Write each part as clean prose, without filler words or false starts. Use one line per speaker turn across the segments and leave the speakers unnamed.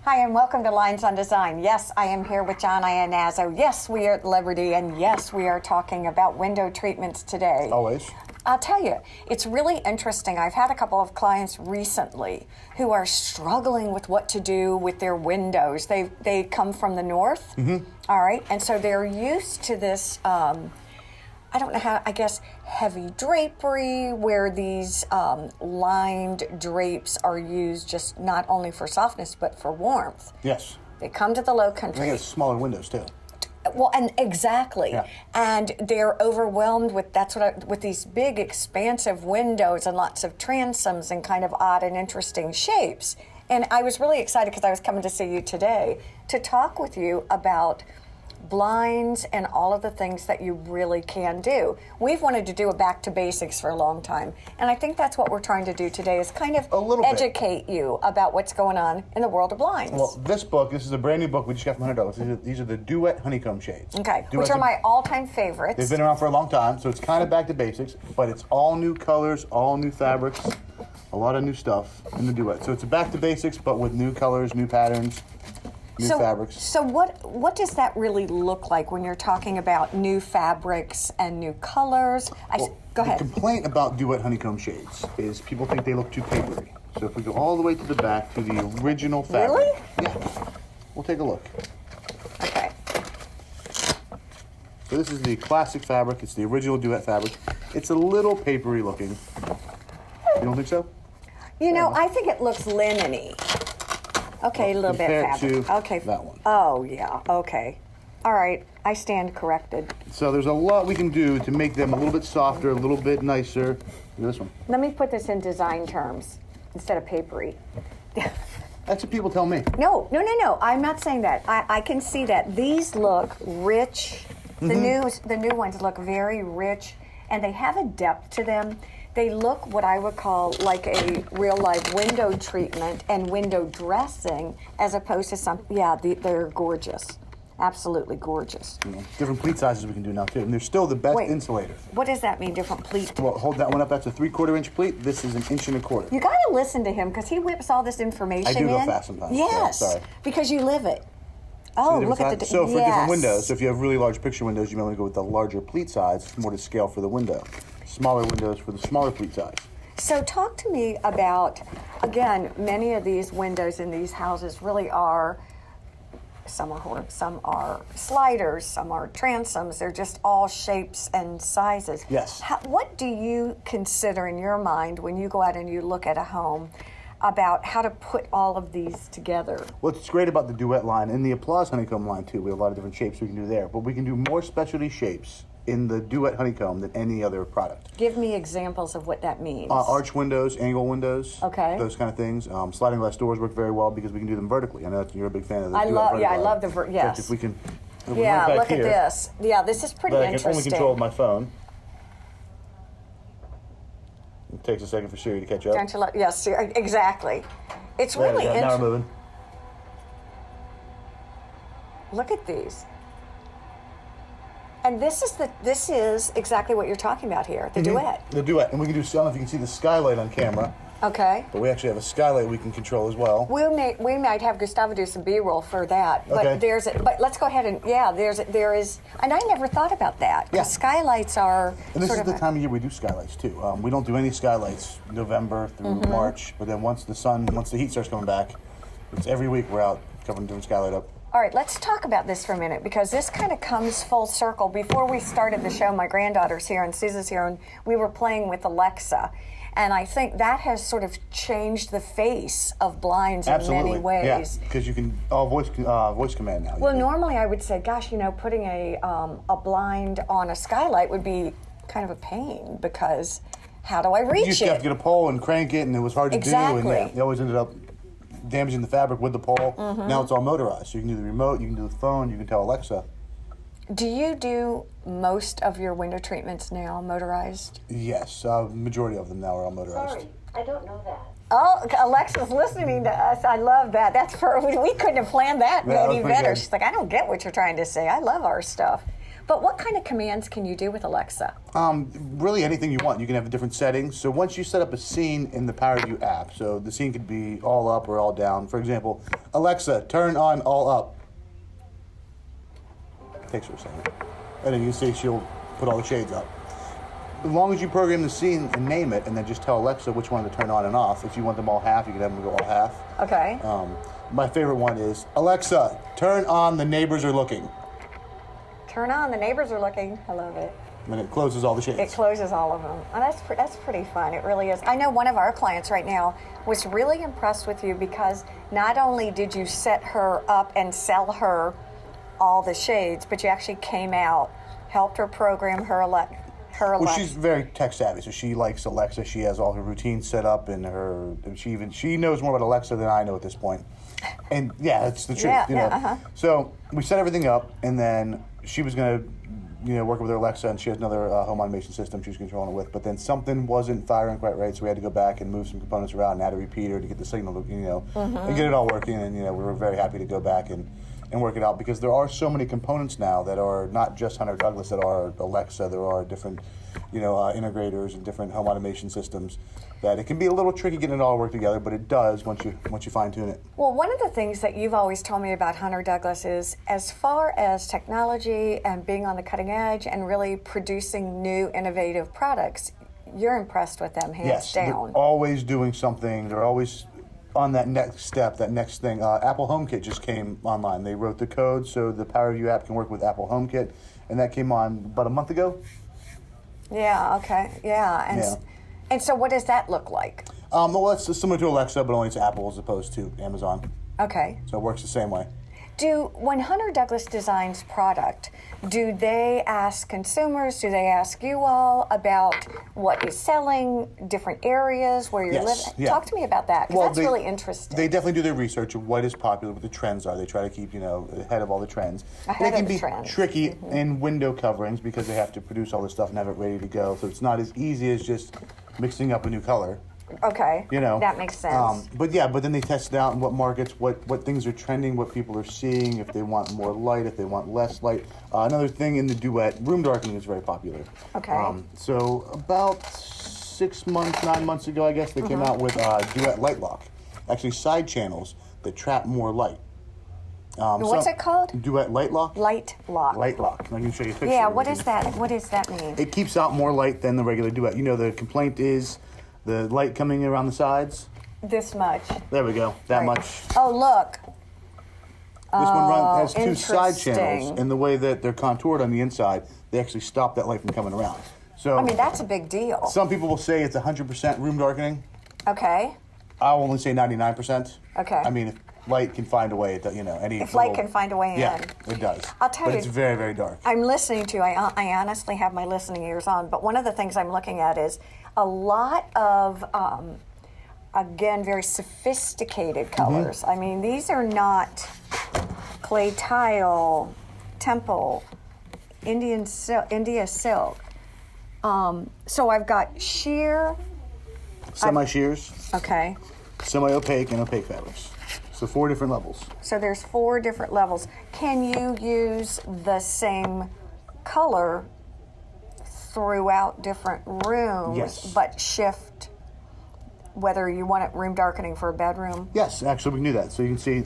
Hi, and welcome to Lines on Design. Yes, I am here with John Iannazzo. Yes, we are at Liberty, and yes, we are talking about window treatments today.
Always.
I'll tell you, it's really interesting. I've had a couple of clients recently who are struggling with what to do with their windows. They come from the north, all right, and so they're used to this, I don't know how, I guess, heavy drapery where these lined drapes are used just not only for softness but for warmth.
Yes.
They come to the low country.
They get smaller windows too.
Well, and exactly.
Yeah.
And they're overwhelmed with with these big expansive windows and lots of transoms and kind of odd and interesting shapes. And I was really excited because I was coming to see you today to talk with you about blinds and all of the things that you really can do. We've wanted to do a back to basics for a long time, and I think that's what we're trying to do today is kind of educate you about what's going on in the world of blinds.
Well, this is a brand new book we just got from $100. These are the Duet Honeycomb shades.
Okay, which are my all-time favorites.
They've been around for a long time, so it's kind of back to basics, but it's all new colors, all new fabrics, a lot of new stuff in the Duet. So it's a back to basics, but with new colors, new patterns, new fabrics.
So what does that really look like when you're talking about new fabrics and new colors? Go ahead.
The complaint about Duet Honeycomb shades is people think they look too papery. So if we go all the way to the back to the original fabric.
Really?
Yeah. We'll take a look.
Okay.
So this is the classic fabric. It's the original Duet fabric. It's a little papery looking. You don't think so?
You know, I think it looks linen-y. Okay, a little bit fabric. Okay,
that one.
Oh yeah. Okay. All right. I stand corrected.
So there's a lot we can do to make them a little bit softer, a little bit nicer. Look at this one.
Let me put this in design terms instead of papery.
That's what people tell me.
No. I'm not saying that. I can see that these look rich. The new ones look very rich, and they have a depth to them. They look what I would call like a real life window treatment and window dressing, as opposed to some. Yeah, they're gorgeous, absolutely gorgeous.
Different pleat sizes we can do now too, and they're still the best insulator.
What does that mean? Different pleat?
Well, hold that one up. That's a 3/4 inch pleat. This is 1 1/4 inch.
You got to listen to him because he whips all this information in.
I do go fast sometimes.
Yes,
yeah, sorry.
because you live it. Oh, look at the
so for different windows. So if you have really large picture windows, you might want to go with the larger pleat size, more to scale for the window. Smaller windows for the smaller pleat size.
So talk to me about, again, many of these windows in these houses really are, some are sliders, some are transoms. They're just all shapes and sizes.
Yes.
What do you consider in your mind when you go out and you look at a home about how to put all of these together?
What's great about the Duet line and the Applause Honeycomb line too, we have a lot of different shapes we can do there, but we can do more specialty shapes in the Duet Honeycomb than any other product.
Give me examples of what that means.
Arch windows, angle windows,
okay,
those kind of things. Sliding glass doors work very well because we can do them vertically. I know that you're a big fan of the
I
Duet
love,
vertical
I love the yes.
If we can,
yeah, look at this. Yeah, this is pretty interesting.
I can only control my phone. It takes a second for Siri to catch up.
Don't you love? Yes, exactly. It's really interesting.
Now we're moving.
Look at these. And this is exactly what you're talking about here, the Duet.
The Duet, and we can do. I don't know if you can see the skylight on camera.
Okay.
But we actually have a skylight we can control as well.
We might have Gustavo do some B-roll for that. But
okay.
But let's go ahead and there is, and I never thought about that.
Yeah.
Skylights are.
And this is the time of year we do skylights too. We don't do any skylights November through March, but then once the heat starts coming back, it's every week we're out covering different skylight up.
All right, let's talk about this for a minute because this kind of comes full circle. Before we started the show, my granddaughter's here and Susan's here, and we were playing with Alexa. And I think that has sort of changed the face of blinds in many ways.
Yeah, because you can voice command now.
Well, normally I would say, gosh, putting a blind on a skylight would be kind of a pain because how do I reach it?
You used to have to get a pole and crank it, and it was hard to do. And you always ended up damaging the fabric with the pole. Now it's all motorized. So you can do the remote, you can do the phone, you can tell Alexa.
Do you do most of your window treatments now motorized?
Yes, majority of them now are all motorized.
Sorry, I don't know that. Oh, Alexa's listening to us. I love that. We couldn't have planned that any better. She's like, I don't get what you're trying to say. I love our stuff. But what kind of commands can you do with Alexa?
Really anything you want. You can have different settings. So once you set up a scene in the PowerView app, so the scene could be all up or all down. For example, Alexa, turn on all up. Takes her a second. And then you see she'll put all the shades up. As long as you program the scene and name it, and then just tell Alexa which one to turn on and off. If you want them all half, you can have them go all half.
Okay.
My favorite one is, Alexa, turn on The Neighbors Are Looking.
Turn on, the neighbors are looking. I love it.
And it closes all the shades.
It closes all of them. And that's pretty fun. It really is. I know one of our clients right now was really impressed with you because not only did you set her up and sell her all the shades, but you actually came out, helped her program her Alexa.
Well, she's very tech savvy, so she likes Alexa. She has all her routines set up, and she knows more about Alexa than I know at this point. And yeah, that's the truth.
Yeah.
So we set everything up, and then she was going to, work with her Alexa, and she has another home automation system she was controlling it with. But then something wasn't firing quite right, so we had to go back and move some components around and add a repeater to get the signal, and get it all working. And we were very happy to go back and work it out, because there are so many components now that are not just Hunter Douglas, that are Alexa. There are different, integrators and different home automation systems that it can be a little tricky getting it all work together, but it does once you fine tune it.
Well, one of the things that you've always told me about Hunter Douglas is, as far as technology and being on the cutting edge and really producing new innovative products, you're impressed with them, hands down.
They're always doing something. They're always on that next step, that next thing. Apple HomeKit just came online. They wrote the code so the PowerView app can work with Apple HomeKit, and that came on about a month ago.
Yeah, okay, yeah. And so what does that look like?
Well, it's similar to Alexa, but only it's Apple as opposed to Amazon.
Okay.
So it works the same way.
When Hunter Douglas designs product, do they ask consumers, do they ask you all about what is selling, different areas where you're living?
Yeah.
Talk to me about that, because that's really interesting.
They definitely do their research of what is popular, what the trends are. They try to keep, ahead of all the trends.
Ahead
they can
of the
be
trends.
tricky in window coverings because they have to produce all this stuff and have it ready to go. So it's not as easy as just mixing up a new color.
Okay, that makes sense.
But then they test it out in what markets, what things are trending, what people are seeing, if they want more light, if they want less light. Another thing in the Duet, room darkening is very popular.
Okay.
So about 9 months ago, I guess, they came out with Duet Light Lock. Actually, side channels that trap more light.
What's it called?
Duet Light Lock.
Light lock.
Light Lock. I can show you a picture.
Yeah, what is that? What does that mean?
It keeps out more light than the regular Duet. The complaint is the light coming around the sides.
This much.
There we go. That much.
Oh, look.
This one has two side
interesting.
channels, and the way that they're contoured on the inside, they actually stop that light from coming around. So
that's a big deal.
some people will say it's 100% room darkening.
Okay.
I'll only say 99%.
Okay.
I mean, if light can find a way,
If light can find a way in.
Yeah, it does.
I'll tell
but
you.
It's very, very dark.
I'm listening to, I honestly have my listening ears on, but one of the things I'm looking at is a lot of, again, very sophisticated colors. I mean, these are not clay tile, temple, India silk. So I've got sheer.
Semi-shears,
Okay.
semi-opaque, and opaque fabrics. So 4 different levels.
So there's 4 different levels. Can you use the same color throughout different rooms,
Yes.
but shift whether you want it room darkening for a bedroom?
Yes, actually, we can do that. So you can see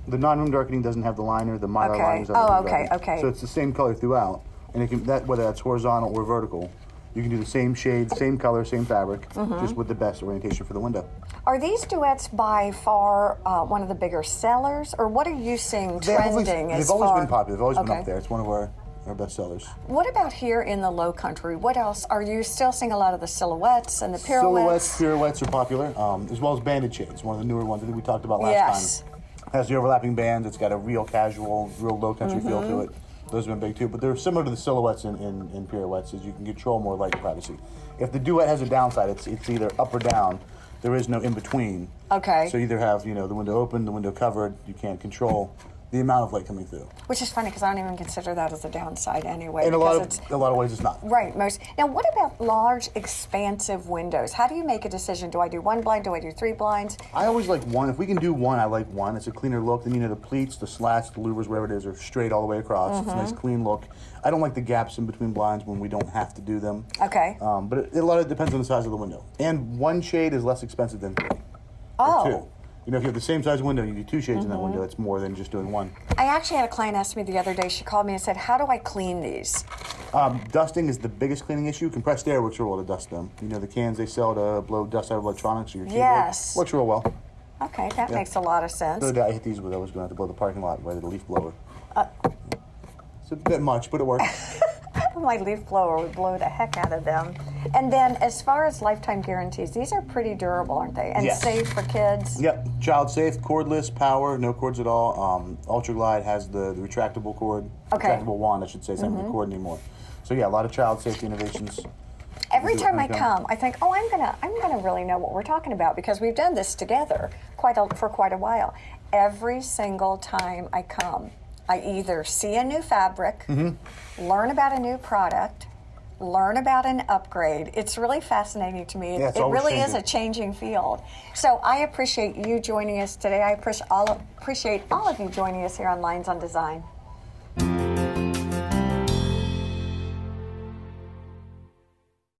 the non-room darkening doesn't have the liner, the Mylar
Okay.
liners.
Oh, okay, okay.
So it's the same color throughout, and it can whether that's horizontal or vertical, you can do the same shade, same color, same fabric, just with the best orientation for the window.
Are these duets by far one of the bigger sellers, or what are you seeing trending?
They've always been popular. They've always been up there. It's one of our best sellers.
What about here in the Low Country? What else? Are you still seeing a lot of the silhouettes and the pirouettes?
Pirouettes are popular, as well as banded shades. One of the newer ones I think we talked about last time. Has the overlapping bands. It's got a real casual, real Low Country feel to it. Those have been big too, but they're similar to the silhouettes in pirouettes, as you can control more light and privacy. If the Duet has a downside, it's either up or down. There is no in between.
Okay.
So you either have the window open, the window covered. You can't control the amount of light coming through.
Which is funny because I don't even consider that as a downside anyway.
In a
because
lot of ways, it's not.
Right. Now, what about large, expansive windows? How do you make a decision? Do I do 1 blind? Do I do 3 blinds?
I always like one. If we can do one, I like one. It's a cleaner look. Then the pleats, the slats, the louvers, wherever it is, are straight all the way across. It's a nice clean look. I don't like the gaps in between blinds when we don't have to do them.
Okay.
But it a lot of depends on the size of the window. And one shade is less expensive than 3.
Oh.
Or 2. If you have the same size window, you do 2 shades in that window. It's more than just doing 1.
I actually had a client ask me the other day, she called me and said, how do I clean these?
Dusting is the biggest cleaning issue. Compressed air works real well to dust them. The cans they sell to blow dust out of electronics or your keyboard.
Yes.
Works real well.
Okay, that makes a lot of sense.
The other day I hit these when I was going to have to blow the parking lot with a leaf blower. It's a bit much, but it works.
My leaf blower would blow the heck out of them. And then as far as lifetime guarantees, these are pretty durable, aren't they? And
Yes.
safe for kids?
Yep, child safe, cordless, power, no cords at all. Ultra Glide has the retractable cord,
Okay.
retractable wand, I should say, it's not even a cord anymore. So yeah, a lot of child safety innovations.
Every time I come, I think, oh, I'm gonna really know what we're talking about because we've done this together for quite a while. Every single time I come, I either see a new fabric, learn about a new product, learn about an upgrade. It's really fascinating to me.
Yeah, it's
it
always
really is
changing.
a changing field. So I appreciate you joining us today. I appreciate all of you joining us here on Lines on Design.